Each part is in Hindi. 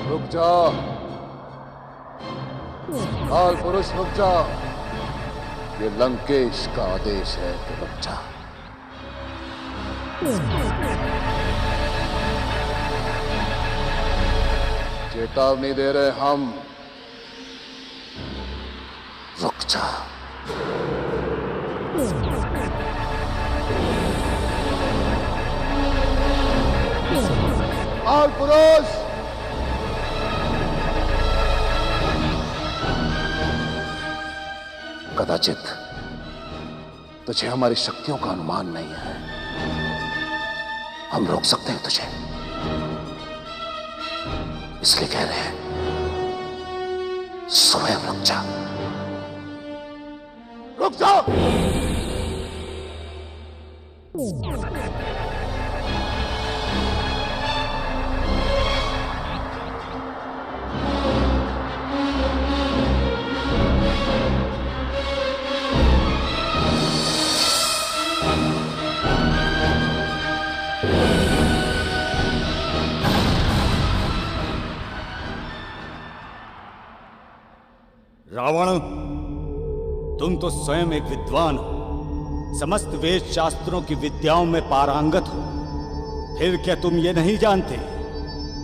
रुक जा काल पुरुष, रुक जा। ये लंकेश का आदेश है कि रुक जा। चेतावनी दे रहे हम, रुक जा। काल पुरुष, कदाचित तुझे हमारी शक्तियों का अनुमान नहीं है। हम रोक सकते हैं तुझे, इसलिए कह रहे हैं स्वयं रुक जा। रुक जा। रावण, तुम तो स्वयं एक विद्वान हो, समस्त वेद शास्त्रों की विद्याओं में पारंगत हो। फिर क्या तुम ये नहीं जानते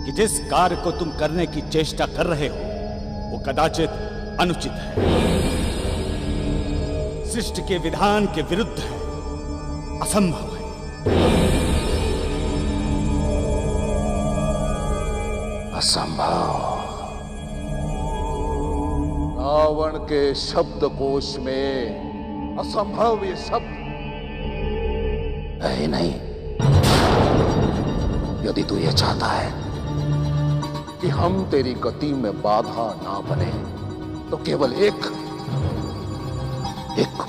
कि जिस कार्य को तुम करने की चेष्टा कर रहे हो वो कदाचित अनुचित है, सृष्टि के विधान के विरुद्ध है, असंभव है। असंभव। रावण के शब्दकोश में असंभव ये शब्द है ही नहीं। यदि तू ये चाहता है कि हम तेरी गति में बाधा ना बने तो केवल एक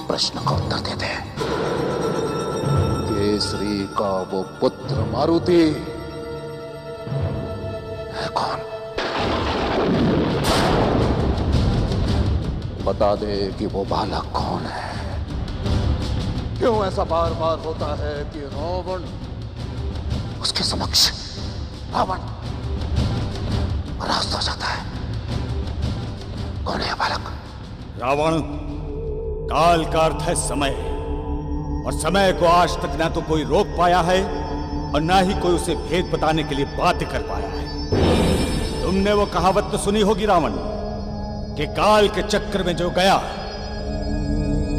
प्रश्न का उत्तर दे दे। केसरी का वो पुत्र मारुति है कौन? बता दे कि वो बालक कौन है। क्यों ऐसा बार बार होता है कि रावण उसके समक्ष रावण परास्त हो जाता है? कौन है बालक? रावण, काल का अर्थ है समय, और समय को आज तक ना तो कोई रोक पाया है और ना ही कोई उसे भेद बताने के लिए बाध्य कर पाया है। तुमने वो कहावत तो सुनी होगी रावण, कि काल के चक्र में जो गया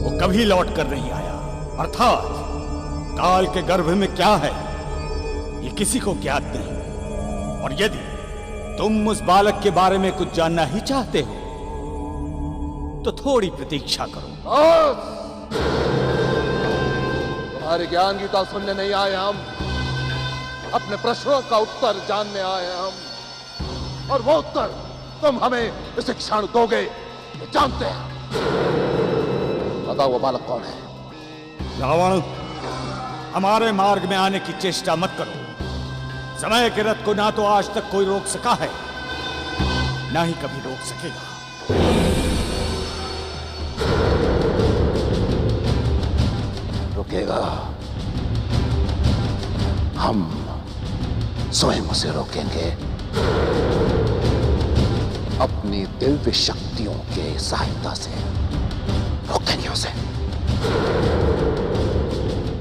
वो कभी लौट कर नहीं आया। अर्थात काल के गर्भ में क्या है ये किसी को ज्ञात नहीं। और यदि तुम उस बालक के बारे में कुछ जानना ही चाहते हो तो थोड़ी प्रतीक्षा करो। तुम्हारे ज्ञान गीता सुनने नहीं आए हम, अपने प्रश्नों का उत्तर जानने आए हम, और वो उत्तर तुम हमें इस क्षण दोगे, ये जानते हैं। बताओ वो बालक कौन है? रावण, हमारे मार्ग में आने की चेष्टा मत करो। समय के रथ को ना तो आज तक कोई रोक सका है, ना ही कभी रोक सकेगा। रुकेगा, हम स्वयं उसे रोकेंगे, अपनी दिव्य शक्तियों के सहायता से रोकेंगे उसे।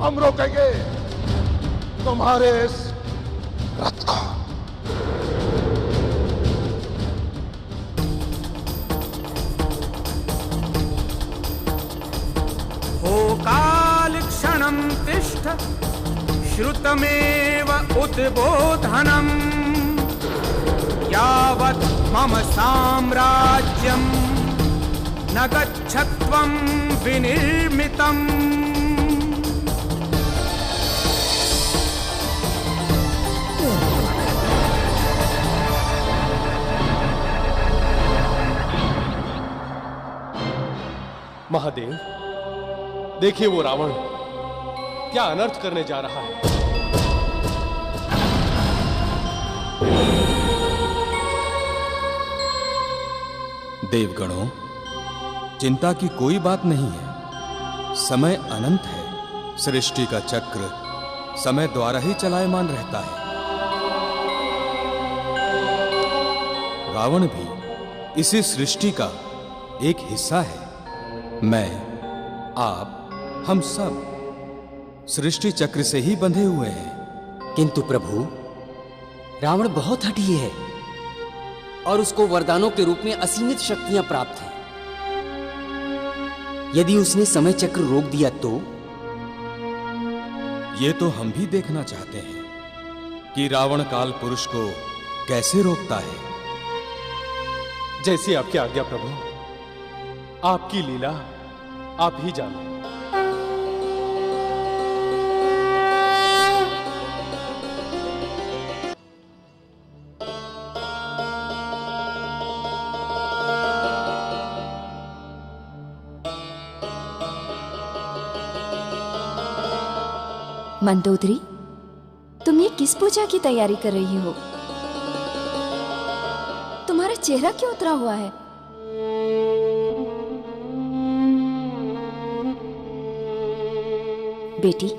हम रोकेंगे तुम्हारे इस रथ को। हो काल क्षणं तिष्ठ श्रुतमेव उद्बोधनम् यावत् मम साम्राज्यं न गच्छत्वं विनिर्मितम्। महादेव, देखिए वो रावण क्या अनर्थ करने जा रहा है। देवगणों, चिंता की कोई बात नहीं है। समय अनंत है। सृष्टि का चक्र समय द्वारा ही चलायमान रहता है। रावण भी इसी सृष्टि का एक हिस्सा है। मैं, आप, हम सब सृष्टि चक्र से ही बंधे हुए हैं। किंतु प्रभु, रावण बहुत हठी है और उसको वरदानों के रूप में असीमित शक्तियां प्राप्त हैं। यदि उसने समय चक्र रोक दिया तो? ये तो हम भी देखना चाहते हैं कि रावण काल पुरुष को कैसे रोकता है। जैसी आपकी आज्ञा प्रभु, आपकी लीला आप ही जाने। मंदोदरी, तुम ये किस पूजा की तैयारी कर रही हो? तुम्हारा चेहरा क्यों उतरा हुआ है? बेटी,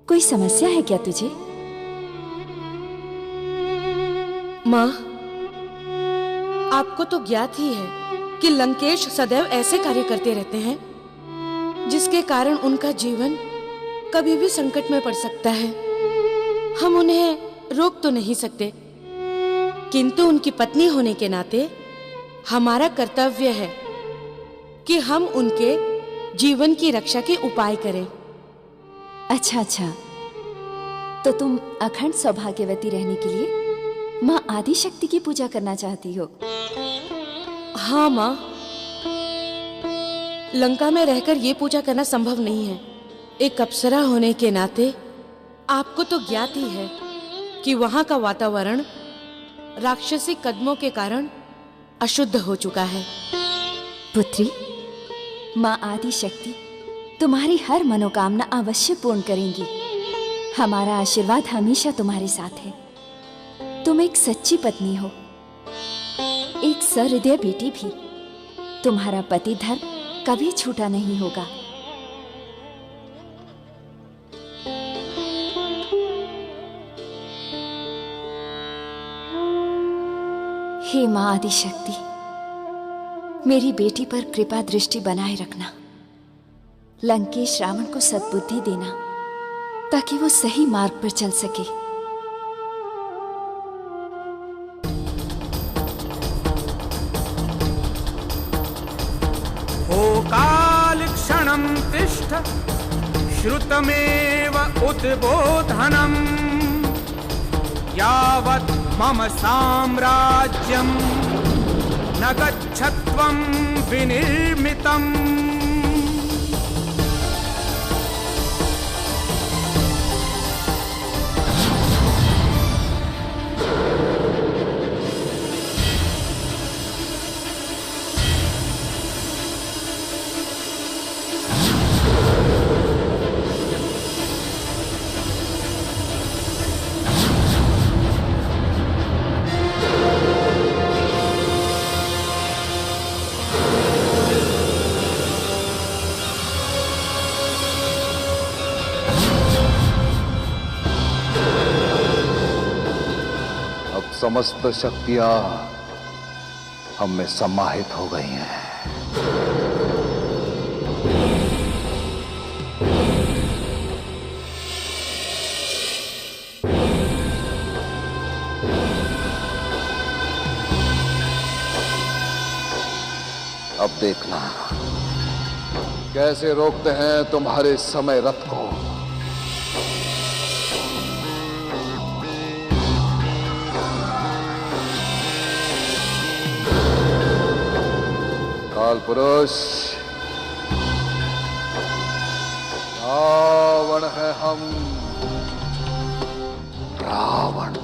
कोई समस्या है क्या तुझे? माँ, आपको तो ज्ञात ही है कि लंकेश सदैव ऐसे कार्य करते रहते हैं जिसके कारण उनका जीवन कभी भी संकट में पड़ सकता है। हम उन्हें रोक तो नहीं सकते, किंतु उनकी पत्नी होने के नाते हमारा कर्तव्य है कि हम उनके जीवन की रक्षा के उपाय करें। अच्छा, तो तुम अखंड सौभाग्यवती रहने के लिए माँ आदिशक्ति की पूजा करना चाहती हो? हाँ माँ, लंका में रहकर ये पूजा करना संभव नहीं है। एक अप्सरा होने के नाते आपको तो ज्ञात ही है कि वहां का वातावरण राक्षसी कदमों के कारण अशुद्ध हो चुका है। पुत्री, माँ आदिशक्ति तुम्हारी हर मनोकामना अवश्य पूर्ण करेंगी। हमारा आशीर्वाद हमेशा तुम्हारे साथ है। तुम एक सच्ची पत्नी हो, एक सहृदय बेटी भी। तुम्हारा पति धर्म कभी छूटा नहीं होगा। हे माँ आदिशक्ति, मेरी बेटी पर कृपा दृष्टि बनाए रखना। लंकेश रावण को सद्बुद्धि देना ताकि वो सही मार्ग पर चल सके। ओ काल क्षणं तिष्ठ श्रुतमेव उद्बोधनम् यावत् मम साम्राज्यं न गच्छत्वं विनिर्मितम्। समस्त शक्तियां हम में समाहित हो गई हैं। अब देखना कैसे रोकते हैं तुम्हारे समय रथ को। काल पुरुष, रावण है हम, रावण।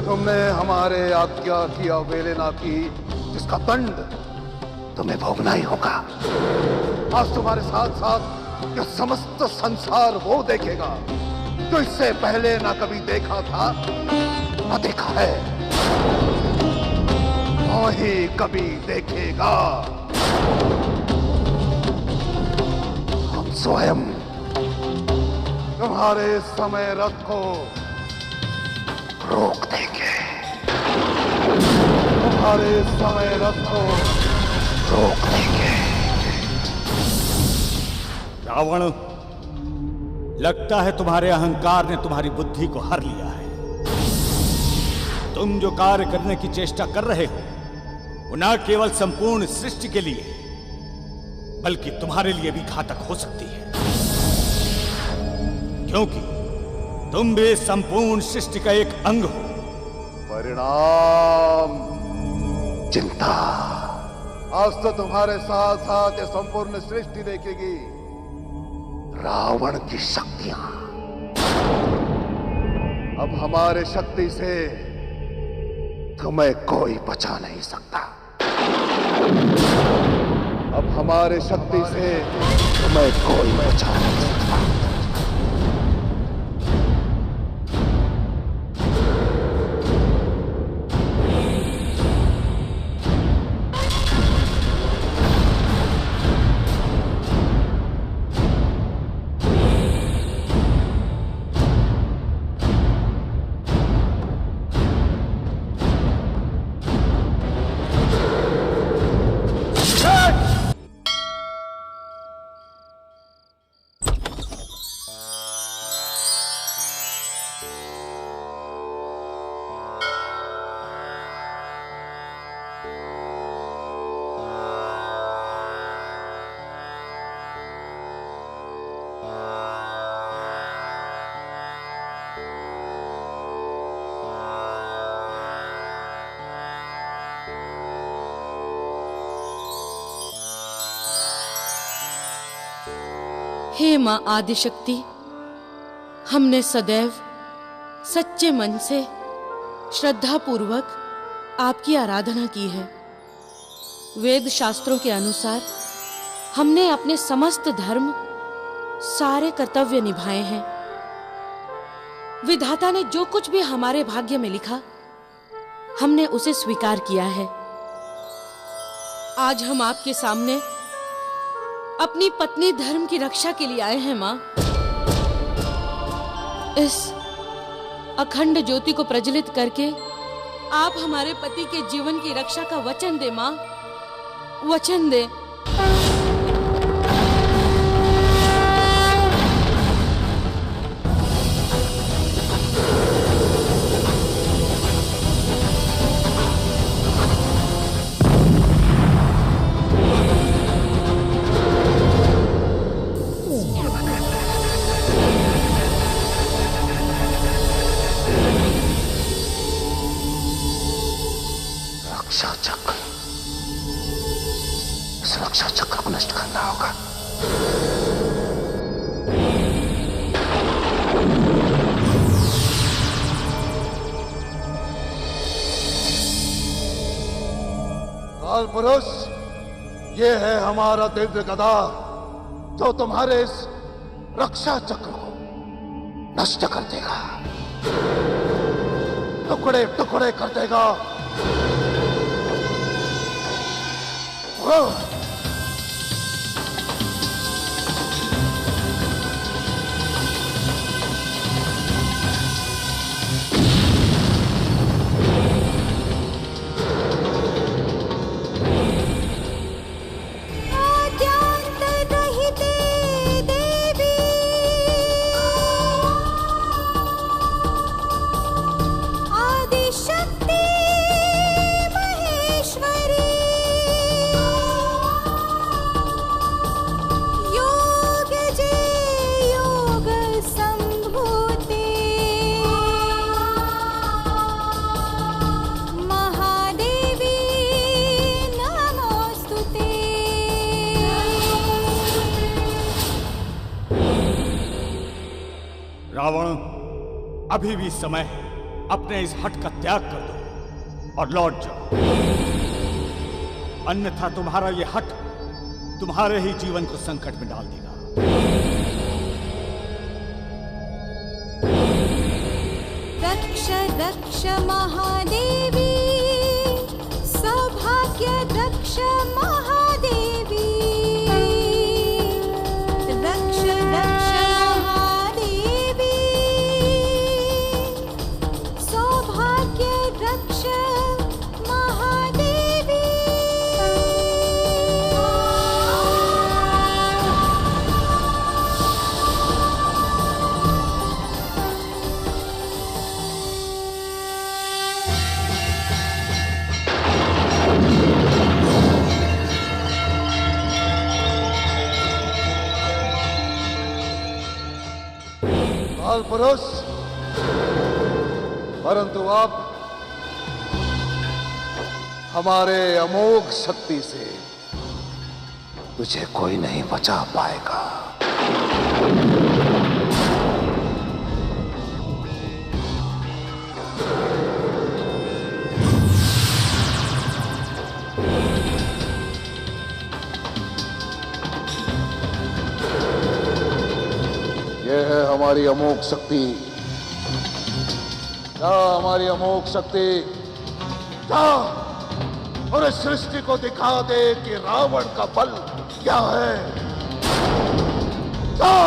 तुमने हमारे आज्ञा की अवहेलना की, जिसका दंड तुम्हें भोगना ही होगा। आज तुम्हारे साथ साथ यह समस्त संसार वो देखेगा जो इससे पहले ना कभी देखा था, ना देखा है, ना ही कभी देखेगा। हम स्वयं तुम्हारे समय रथ को रोक देंगे। तुम्हारे समय रथ को रोक देंगे। रावण, लगता है तुम्हारे अहंकार ने तुम्हारी बुद्धि को हर लिया है। तुम जो कार्य करने की चेष्टा कर रहे हो वो न केवल संपूर्ण सृष्टि के लिए बल्कि तुम्हारे लिए भी घातक हो सकती है, क्योंकि तुम भी संपूर्ण सृष्टि का एक अंग हो। परिणाम चिंता। आज तो तुम्हारे साथ साथ ये संपूर्ण सृष्टि देखेगी रावण की शक्तियां। अब हमारे शक्ति से तुम्हें कोई बचा नहीं सकता। अब हमारे शक्ति से तुम्हें कोई बचा नहीं सकता। हे मां आदिशक्ति, हमने सदैव सच्चे मन से श्रद्धा पूर्वक आपकी आराधना की है। वेद शास्त्रों के अनुसार हमने अपने समस्त धर्म, सारे कर्तव्य निभाए हैं। विधाता ने जो कुछ भी हमारे भाग्य में लिखा, हमने उसे स्वीकार किया है। आज हम आपके सामने अपनी पत्नी धर्म की रक्षा के लिए आए हैं मां। इस अखंड ज्योति को प्रज्वलित करके आप हमारे पति के जीवन की रक्षा का वचन दे मां, वचन दे। रक्षा चक्र, इस रक्षा चक्र को नष्ट करना होगा। काल पुरुष, ये है हमारा दिव्य गदा जो तुम्हारे इस रक्षा चक्र को नष्ट कर देगा, टुकड़े टुकड़े कर देगा। रावण, अभी भी समय है, अपने इस हट का त्याग कर दो और लौट जाओ, अन्यथा तुम्हारा ये हट तुम्हारे ही जीवन को संकट में डाल देगा। रक्ष रक्ष महादेवी, सौभाग्य रक्ष महादेवी, रक्ष रक्ष महादेवी, सौभाग्य रक्ष महादेवी। काल पुरुष, परंतु अब हमारे अमोघ शक्ति से तुझे कोई नहीं बचा पाएगा। यह है हमारी अमोघ शक्ति। क्या हमारी अमोघ शक्ति? क्या और इस सृष्टि को दिखा दे कि रावण का बल क्या है। क्या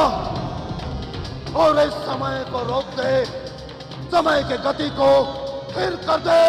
और इस समय को रोक दे, समय के गति को स्थिर कर दे।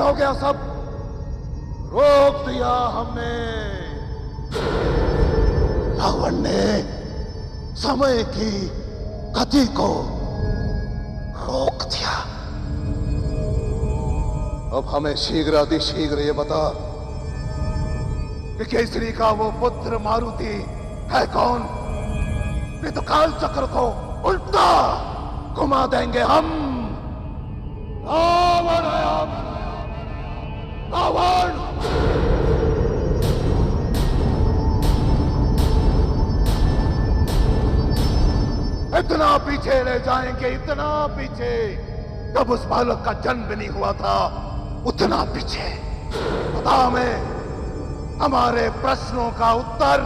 हो गया सब, रोक दिया हमने। रावण ने समय की गति को रोक दिया। अब हमें शीघ्र अतिशीघ्र ये बता कि केसरी का वो पुत्र मारुति है कौन? नहीं तो काल चक्र को उल्टा घुमा देंगे हम। रावण है हम, रावण। इतना पीछे ले जाएंगे, इतना पीछे, जब उस बालक का जन्म भी नहीं हुआ था, उतना पीछे। बता हमें, हमारे प्रश्नों का उत्तर,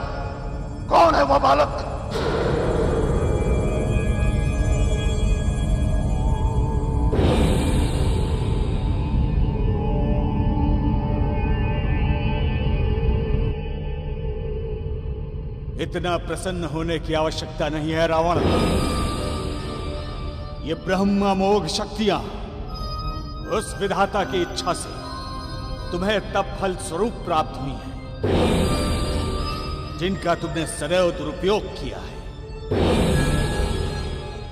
कौन है वो बालक? इतना प्रसन्न होने की आवश्यकता नहीं है रावण। ये ब्रह्मामोघ शक्तियां उस विधाता की इच्छा से तुम्हें तब फल स्वरूप प्राप्त हुई हैं जिनका तुमने सदैव दुरुपयोग किया है।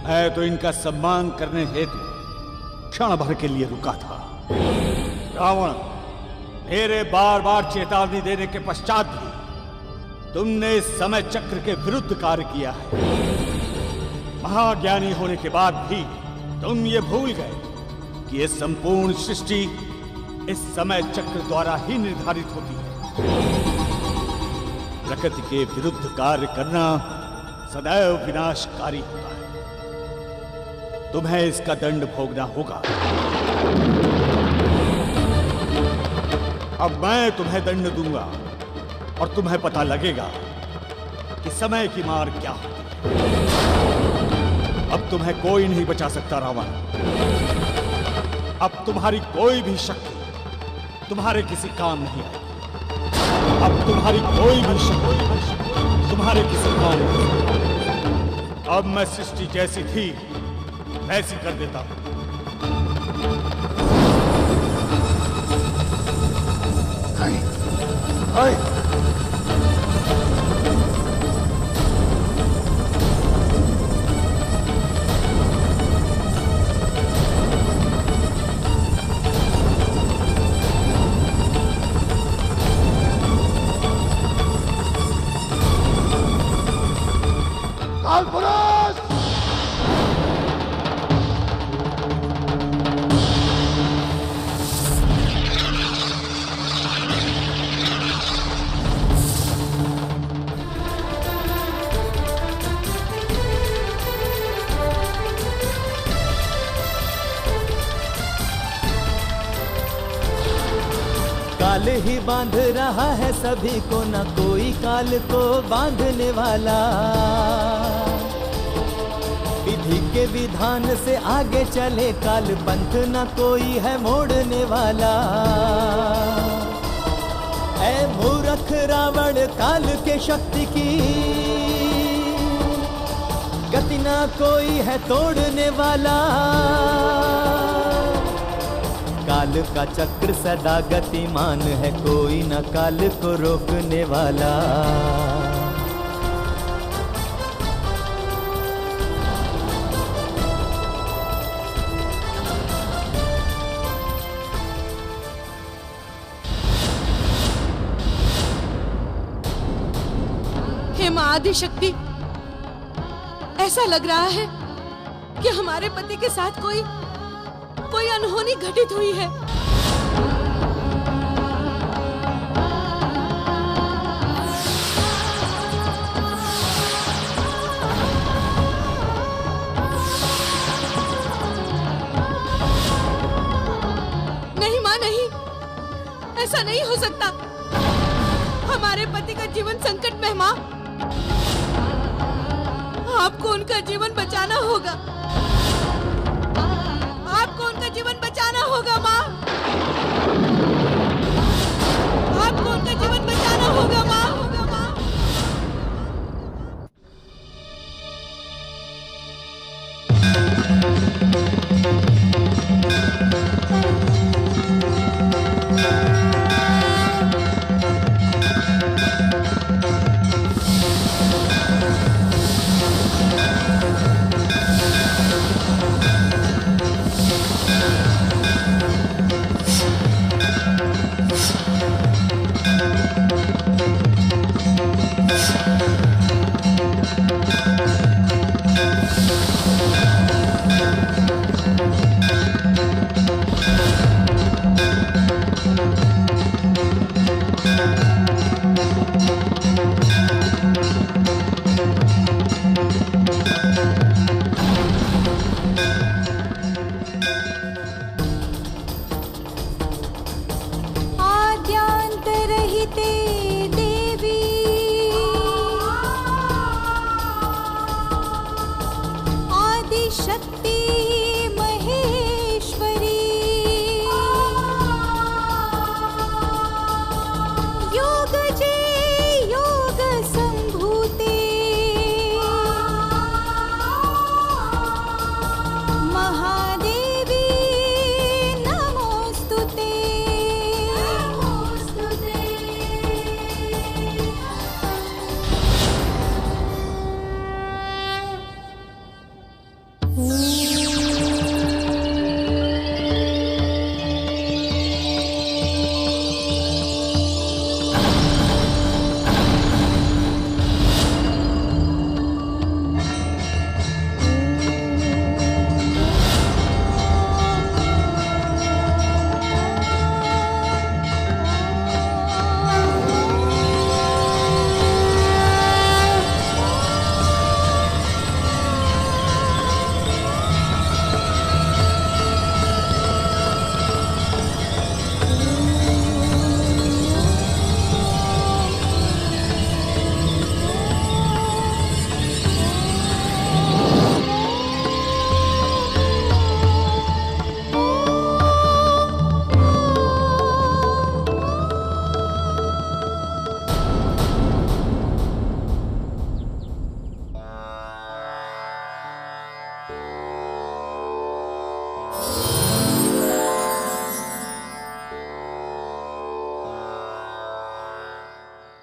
मैं तो इनका सम्मान करने हेतु क्षण भर के लिए रुका था। रावण, मेरे बार बार चेतावनी देने के पश्चात भी तुमने इस समय चक्र के विरुद्ध कार्य किया है। महाज्ञानी होने के बाद भी तुम ये भूल गए कि ये संपूर्ण सृष्टि इस समय चक्र द्वारा ही निर्धारित होती है। प्रकृति के विरुद्ध कार्य करना सदैव विनाशकारी होता है। तुम्हें इसका दंड भोगना होगा। अब मैं तुम्हें दंड दूंगा और तुम्हें पता लगेगा कि समय की मार क्या होती है। अब तुम्हें कोई नहीं बचा सकता रावण। अब तुम्हारी कोई भी शक्ति तुम्हारे किसी काम नहीं आएगी। अब तुम्हारी कोई भी शक्ति तुम्हारे किसी काम नहीं आएगी। अब मैं सृष्टि जैसी थी वैसी कर देता हूं। ही बांध रहा है सभी को, न कोई काल को बांधने वाला। विधि के विधान से आगे चले काल पंथ, न कोई है मोड़ने वाला। ऐ मूर्ख रावण काल के शक्ति की, गति ना कोई है तोड़ने वाला। काल का चक्र सदा गतिमान है, कोई न काल को रोकने वाला। हे मां आदिशक्ति, ऐसा लग रहा है कि हमारे पति के साथ कोई अनहोनी घटित हुई है। नहीं मां, नहीं, ऐसा नहीं हो सकता। हमारे पति का जीवन संकट में है मां। आपको उनका जीवन बचाना होगा। आपको उनका जीवन बचाना होगा माँ। आपको उनका जीवन बचाना होगा माँ।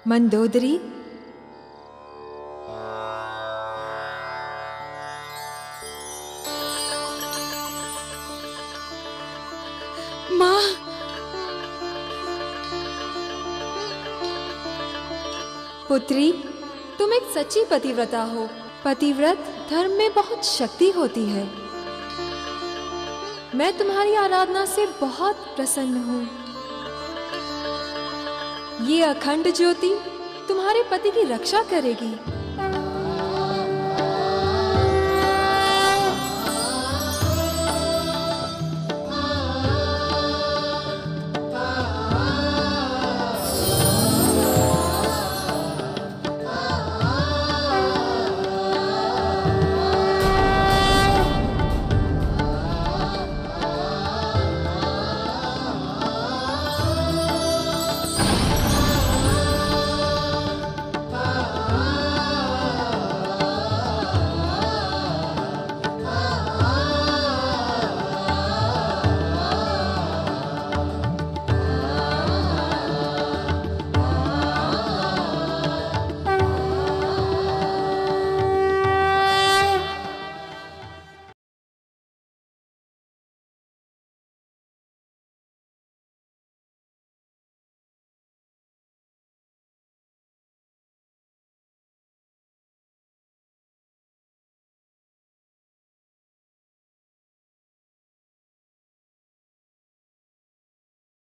मंदोदरी, माँ, पुत्री, तुम एक सच्ची पतिव्रता हो। पतिव्रत धर्म में बहुत शक्ति होती है। मैं तुम्हारी आराधना से बहुत प्रसन्न हूँ। ये अखंड ज्योति तुम्हारे पति की रक्षा करेगी।